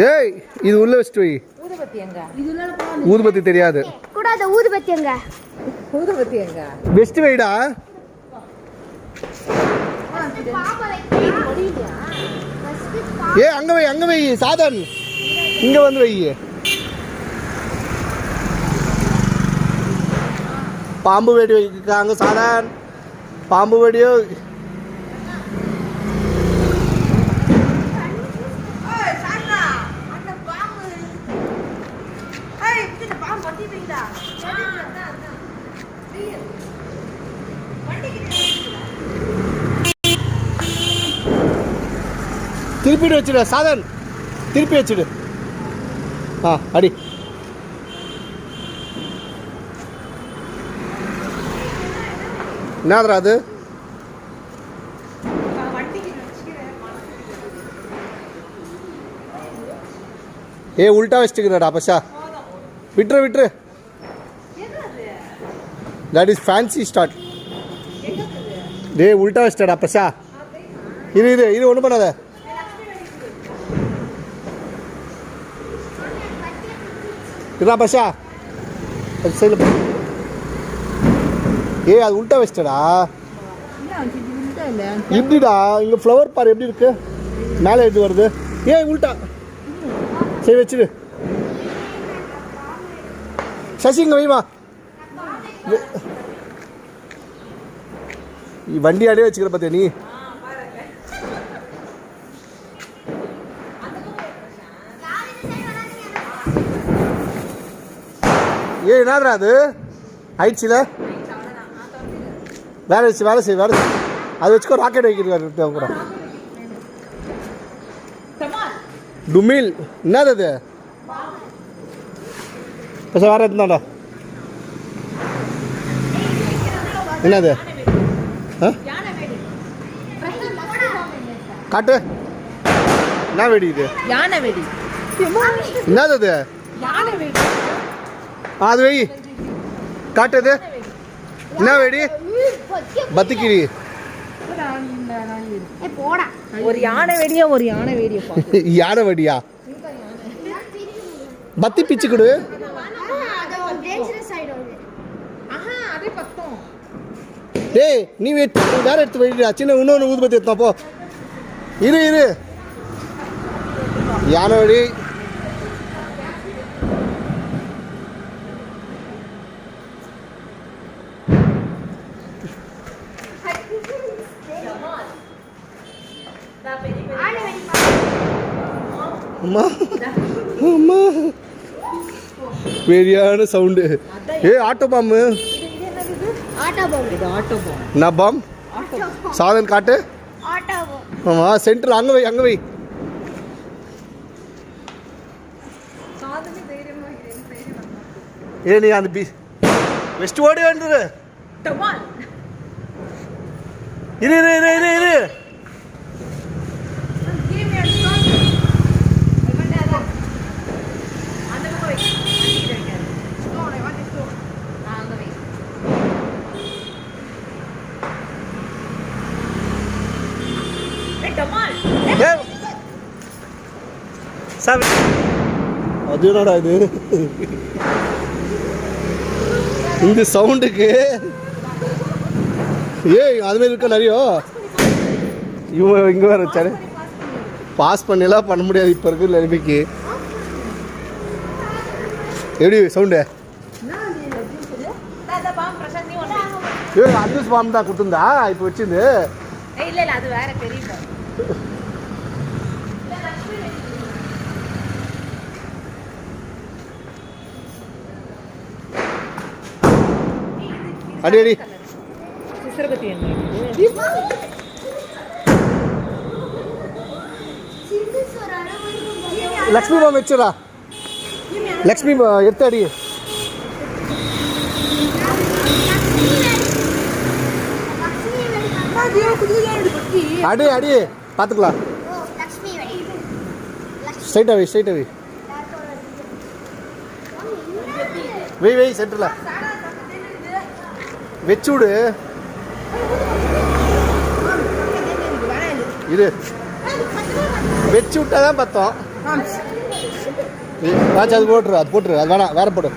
ஏய் இது உள்ள வச்சிட்டு வை. ஊதுபத்தி தெரியாது. கூடாது. ஊதுபத்தி எங்க? ஊதுபத்தி எங்க? பெஸ்ட் வைடா. ஏய் அங்க வை சாதன். இங்க வந்து வை. பாம்பு வெடி வைக்காங்க சாதன். பாம்பு வெடியோ. திருப்பிட்டு வச்சிடு சாதன். திருப்பி வச்சிடு. அடி. என்னதுடா அது? உல்டா வச்சுக்கிறடா பஷா. விட்டுரு. That is fancy start. உல்டா வச்சிட்டடா பஷா. இரு ஒன்றும் பண்ணாத. இதா பஷா சைடில். அது உல்டா வச்சிட்டடா. இப்படிடா இங்கே ஃப்ளவர் பாரு எப்படி இருக்கு. மேலே எப்படி வருது? உல்டா. சரி வச்சிடு. சசி இங்கே வைமா. வண்டி ஆடே வச்சுக்கிற பார்த்தியா நீ? என்னதுடா அது? ஆயிடுச்சுல. வேலை செய். அது வச்சுக்கோ. ராக்கெட் வைக்கிறது கூட. டுமில் என்னது அது? வேற இருந்தாடா. என்னது? காட்டு. என்ன வெடி இது? யானை வெடி. என்னது அது? யானை வெடி. அது வை. காட்டுது. என்ன வெடி? பத்திக்கிரி. ஒரு யானை வெடியா? யானை வெடியா? பத்தி பிச்சு கொடு. நீ வேற எடுத்து வெடிடா. சின்ன இன்னொன்று ஊதுபத்தி எடுத்தா போ. இரு. யானை வெடி. அம்மா பெரியான சவுண்டு. ஆட்டோ பாம்பு. என்ன பாம்? சாதன் காட்டு. ஆமா சென்டர் அங்க வை. நீ அந்த வெஸ்ட் ஓடி வந்துரு. இரு. அது என்னடா இது? இந்த சவுண்டுக்கு அது மாதிரி இருக்க நிறைய. இவன் இங்கே வேற வச்சாரு. பாஸ் பண்ணலாம் பண்ண முடியாது இப்போ இருக்கிற நிலைமைக்கு. எப்படி சவுண்டு? அந்த பாம்பு தான் கொடுத்துருந்தா இப்போ வச்சிருந்து. அது வேற பெரிய. அடி. லக்ஷ்மி பாம்பு வச்சுடா. லக்ஷ்மி எடுத்து அடி. அடி பார்த்துக்கலாம். ஸ்ட்ரைட்டா வை. வை சென்டரில் வச்சு விடு. இரு வச்சு விட்டா தான் பத்தம். ராஜா அது போட்டுரு, அது போட்டுரு, அது வேணாம், வேற போடு.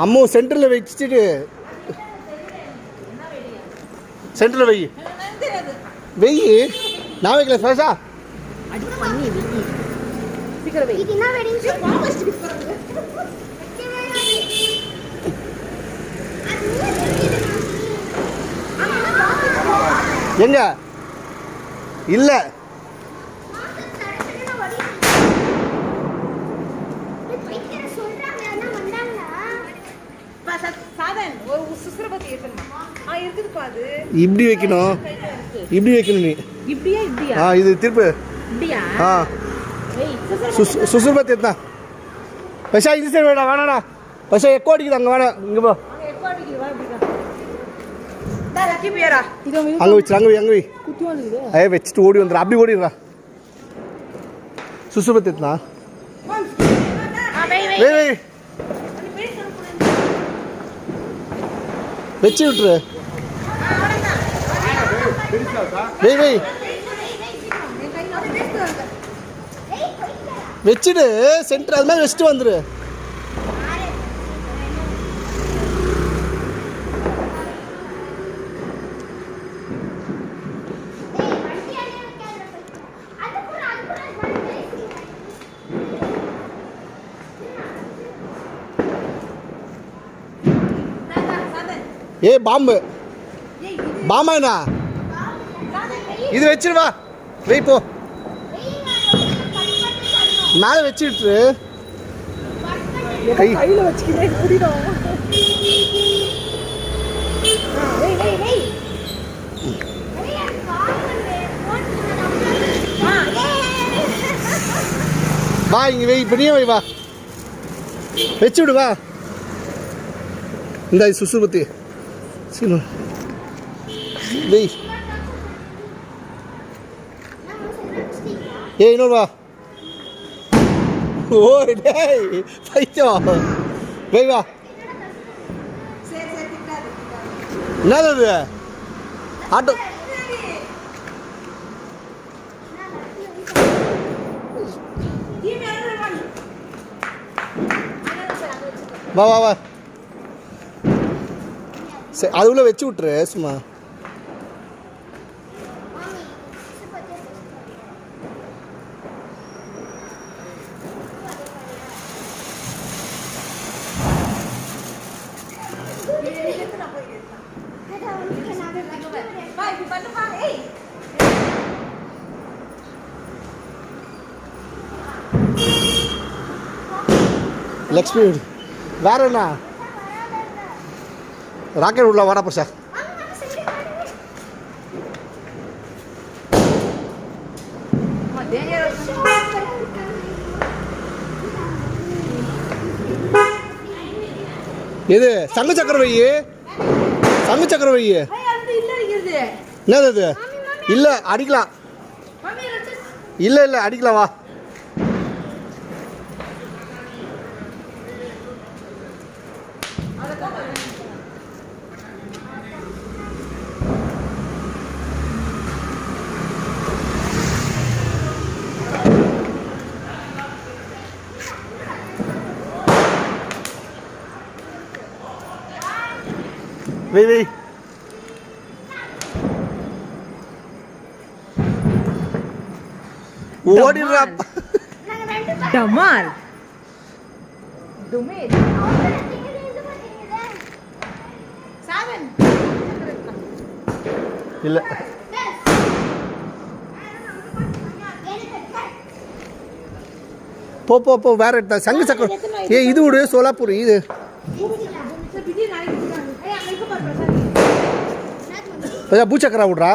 அம்மு சென்டரில் வச்சுட்டு சென்டரில் வெய் வெய். நான் வைக்கல ஃப்ரெஷ்ஷா. எங்க இல்ல இப்படி வைக்கணும், இப்படி வைக்கணும் நீ. இப்படியா இப்படியா? இது திருப்பு. இப்படியா? சுசுபத்தி எத்தா பைசா இது சைடு வேணா, வேணாடா பைசா எக்கோ அடிக்குது அங்கே, வேணாம் இங்கே போ. அங்கே வச்சு அங்கே வை, அங்கே வை. வச்சுட்டு ஓடி வந்துடுறா, அப்படி ஓடிடுறா. சுசுபத்தி எத்தா வை வை வச்சு விட்டுரு. வெய் வெய் வச்சுடு சென்டர், அது மாதிரி வச்சுட்டு வந்துரு. பாம்பு பாமாண்ணா இது வச்சிருவா, வெய் போ. மேலே வச்சுட்டு கையில வச்சுக்கிறேன். வா இங்க வெய், இப்படியே வை, வா வச்சு விடு, வா. இந்த சுசுபத்தி சீனு வெய். இன்னொரு வா. ஓ டேய் பைத்தியம், வெய் வா. என்னது அது ஆட்டோ? வா வா வா, சரி அது உள்ள வச்சு விட்டுரு சும்மா. லக்ஷ்மி வேற என்ன ராக்கெட் உள்ள வாடா பிரசா. எது சங்கு சக்கரம் வை, சங்கு சக்கரம் வை. என்னது அது? இல்லை அடிக்கலாம், இல்லை இல்லை அடிக்கலாம், வா. வெய் வெய். ஓடிடுறா. டமால் இல்ல போ போ போ, வேற எடுத்தா சங்கு சக்கரம். இது விடு சோலாப்பூர், இது பூச்சக்கரா விட்றா,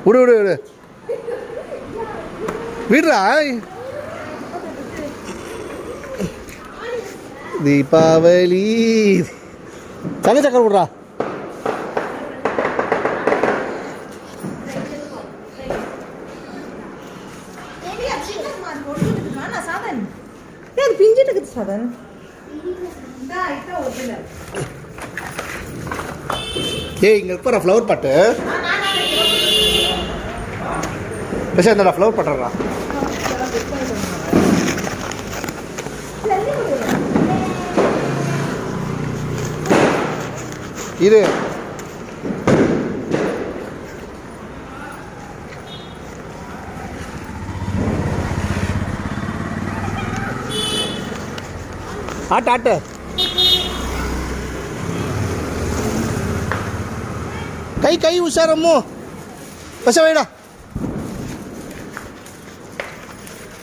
விடு விடு விடு விடுறா. தீபாவளி சங்கு சக்கரம் விட்றா. பிஞ்சிட்டு இருக்குது சாதன். ஏய் இங்கே இருப்பா ஃப்ளவர் பாட்டு பிரசாத் என்னடா ஃப்ளவர் பாட்டுறா இது ஆட்டு ஆட்டு கை கை உஷாரம்மோ பச வைடா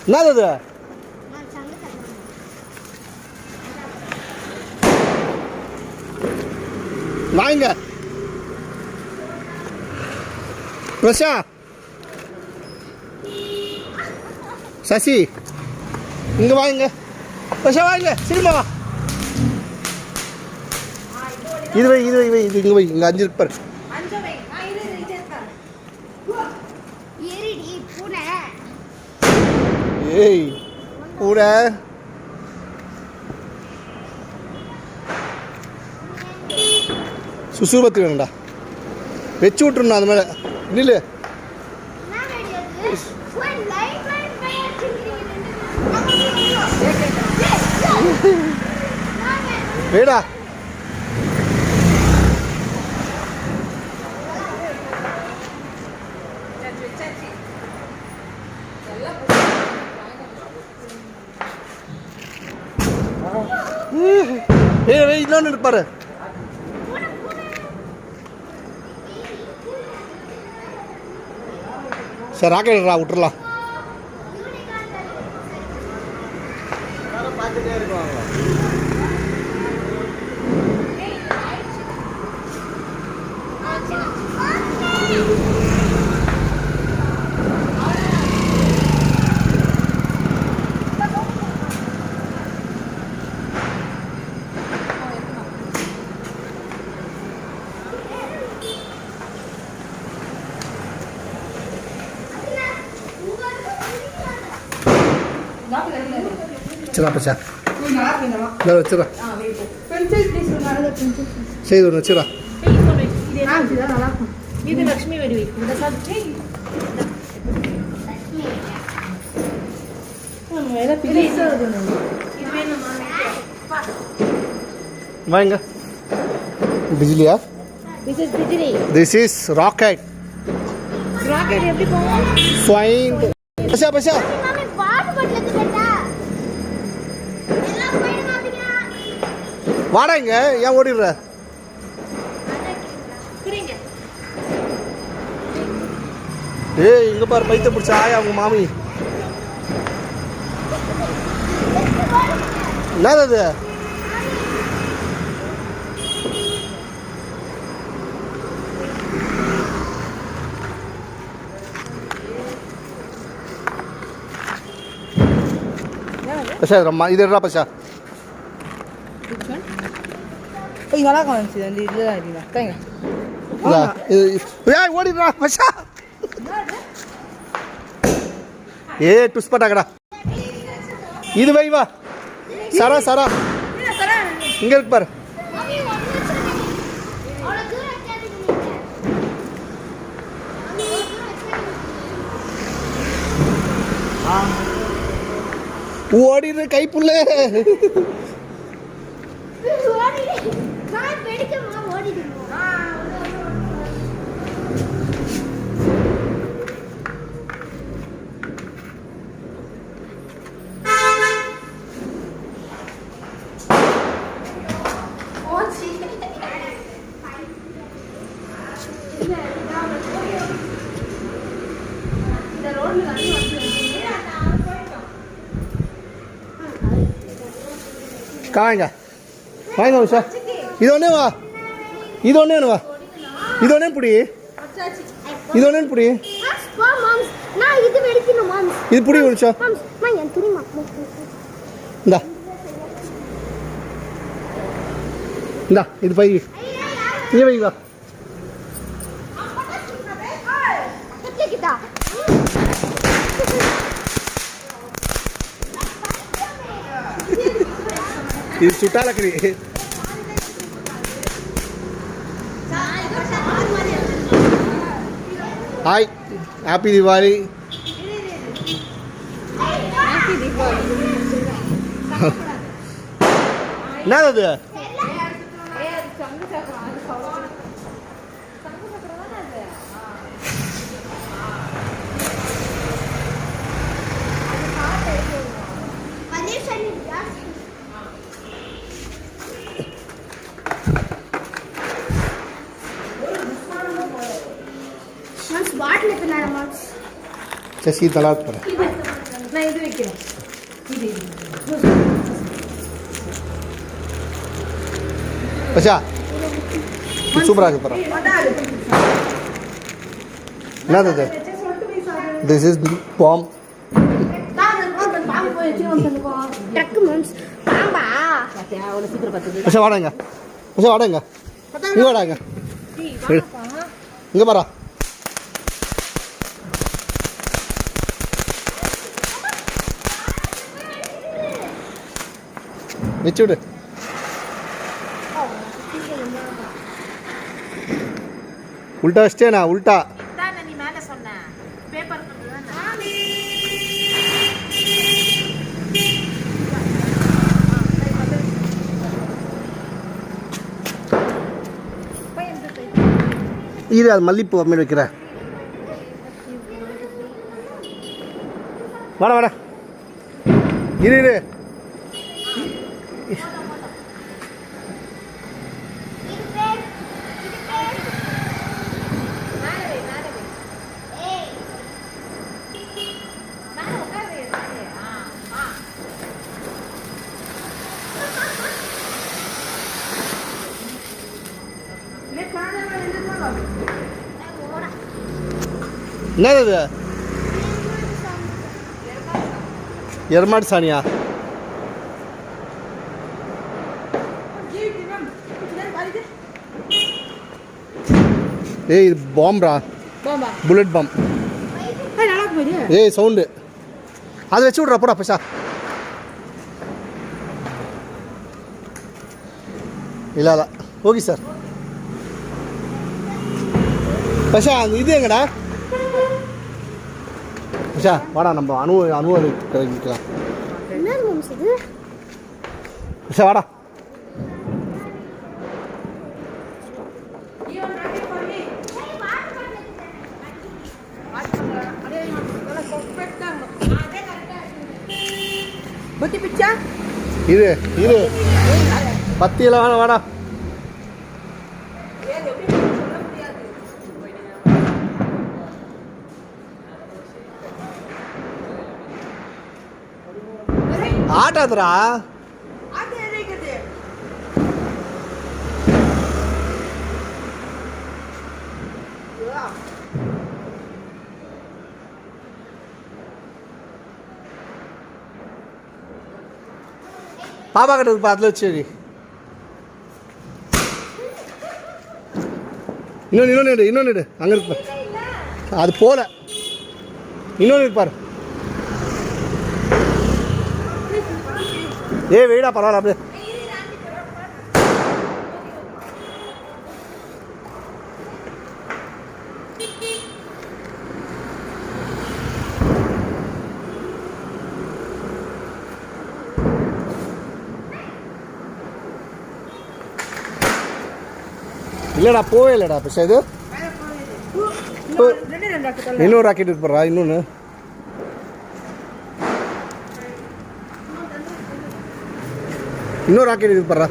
என்னது அது வாங்க பிரசா சசி இங்க வாங்க பிரசா வாங்க சினிமா வா இது வை இது வை இது இங்க வை இங்க 5 இருக்கு பாரு ஏய் பூனை சுசுபத்தி வேணும்டா வச்சு விட்டுருணும் அது மேலே இல்லை வேடா ஏய் இன்னொன்று இருப்பாரு சார் ராக்கெட்ரா விட்டுறலாம் வச்சுடா பச்சா இல்லை வச்சுடா செய்து ஒன்று வச்சுடா இது லக்ஷ்மி வெடி வாங்க பிஜிலியா திஸ் இஸ் ராக்கெட் ராக்கெட் எப்படி போகும் ஸ்வைன் பச்சா பச்சா வாடா இங்க ஏன் ஓடிடுற ஏய் இங்க பாரு பைத்த பிடிச்ச ஆயா அவங்க மாமி என்னது அது பச்சா இது எடுறா பச்சா நல்லா காமிச்சு அந்த இதுதான் தாங்க ஏய் ஓடிடுறா பச்சா ஏ டுஸ் பட்டாக்கடா இது வை வா சரா சரா இங்க இருக்கு பாரு ஓடிடுற கைப்புள்ள காங்க வாங்க உஷா இது ஒன்றே வா இது ஒன்றே வா இது ஒன்றே பிடி இது ஒன்றே பிடி இது பிடி உஷா இந்தா இந்தா இது பை இங்கே வை வா இது சுட்டாலக்கடி ஹாய் ஹாப்பி தீபாவளி. என்னது அது? சசி தலா போகிறேன். நான் இது வைக்கிறேன். பச்சா சூப்பராக இருக்கு போகிறேன். என்னது அது? This is bomb. பச்சா வாடங்க, பச்சா வாடங்க, இங்கே வாடாங்க, இங்கே பாரா. வச்சு விடு. உல்ட்டா வச்சிட்டேனா? உல்ட்டா நீ மேலே சொன்ன பேப்பர் இது அது மல்லிப்பூ அம்மையில் வைக்கிற. வாடா வாடா இரு இரு. என்னது அது? எருமாடு சாணியா? ஏய் இது பாம்பா? Bullet bomb. ஏய் சவுண்டு அதை வச்சு விட்றா. போடா பைசா. இல்லை இல்லை ஓகே சார். பைசா அந்த இது எங்கடா? பைசா வாடா நம்ம அனுபவிக்கலாம். பைசா வாடா. இது இது பத்தியில் வேணாம். வாடா ஆட்டாதுரா. பாப்பா கிட்ட இருப்பா, அதில் வச்சு இன்னொன்று இடு அங்கே இருப்ப. அது போல இன்னொன்று இருப்பார். ஏ வெயிடா பரவாயில்ல அப்படியே. இல்லைடா போவே இல்லைடா பைசா. இது இன்னொரு ராக்கெட் இருப்பா. இன்னொன்று ராக்கெட் இருப்பா.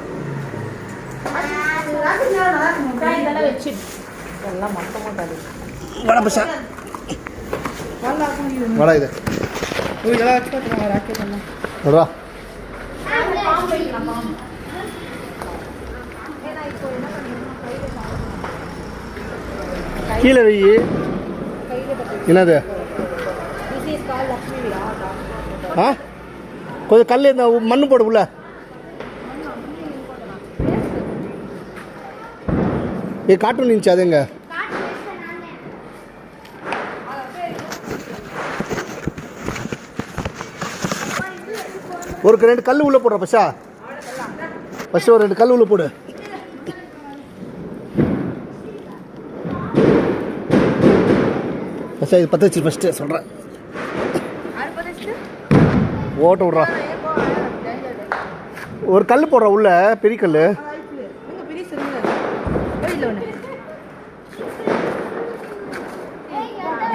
வட பைசா வடா. இது வடா கீழே வை. என்னது? ஆ கொஞ்சம் கல் இந்த மண்ணு போடு உள்ள. கார்ட்டூன் இருந்துச்சு அதுங்க. ஒரு 2 கல் உள்ள போடுற பசா. ஃபஸ்ட்டு ஒரு 2 கல் உள்ள போடு. சரி இது பற்ற வச்சு ஃபஸ்ட்டு சொல்கிறேன். ஓட்ட விட்றா. ஒரு கல் போடுற உள்ள பெரிய கல்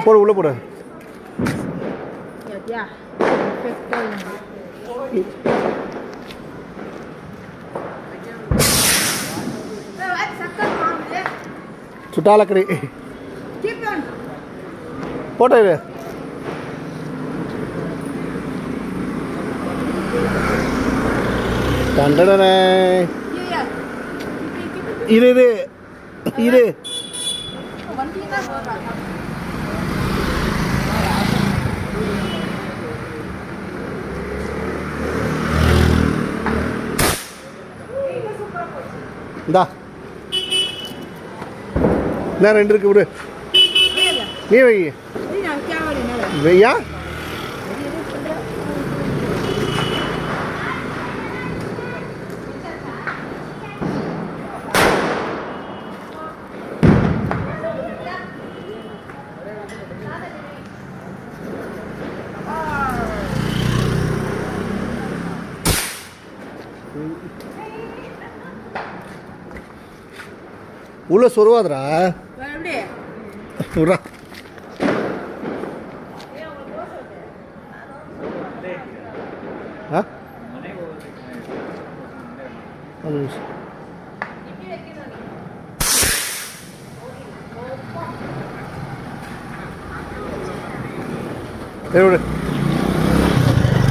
போடு, உள்ள போடு. சுட்டாலக்கடி போட்டோ இது. கண்டனே இரு இரு இரு. இந்தா என்ன 2 இருக்கு விடு. நீ வை வையா. உள்ள சொருவாதரா விட்றா.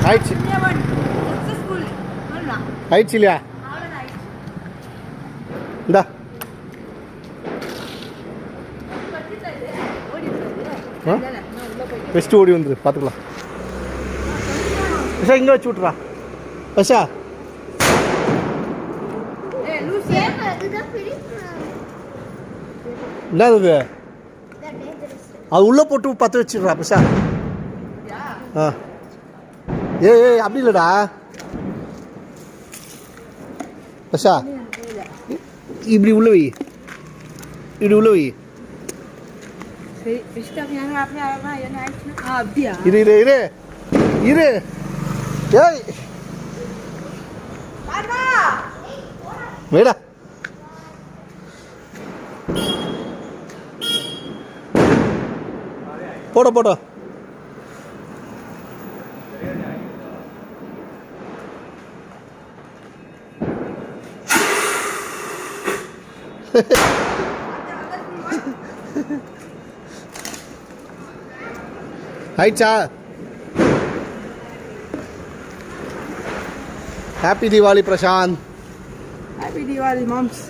ஆயிடுச்சு ஆயிடுச்சு இல்லையா? இந்தா பெஸ்ட்டு ஓடி வந்துரு பார்த்துக்கலாம். பஷா இங்கே வச்சு விட்றா. பஷா என்னது அது உள்ளே போட்டு பற்ற வச்சிடுறா பஷா. ஆ ஏய் அப்படி இல்லைடா பஷா. இப்படி உள்ள வை, இப்படி உள்ள வை. இரு இரு இரு இரு. ஏய் வேடா. போட போட. ஆயிடுச்சா? ஹாப்பி தீபாவளி பிரசாந்த். ஹாப்பி தீபாவளி மாம்ஸ்.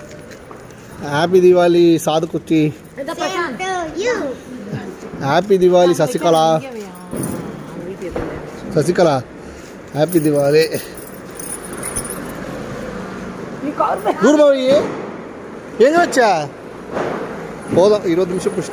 ஹாப்பி தீபாவளி சாது குச்சி. ஹாப்பி தீபாவளி சசிகலா. சசிகலா ஹாப்பி தீபாவளி. தூர்மாவி எங்கே வச்சா? போதும் 20 நிமிஷம் புஷ்.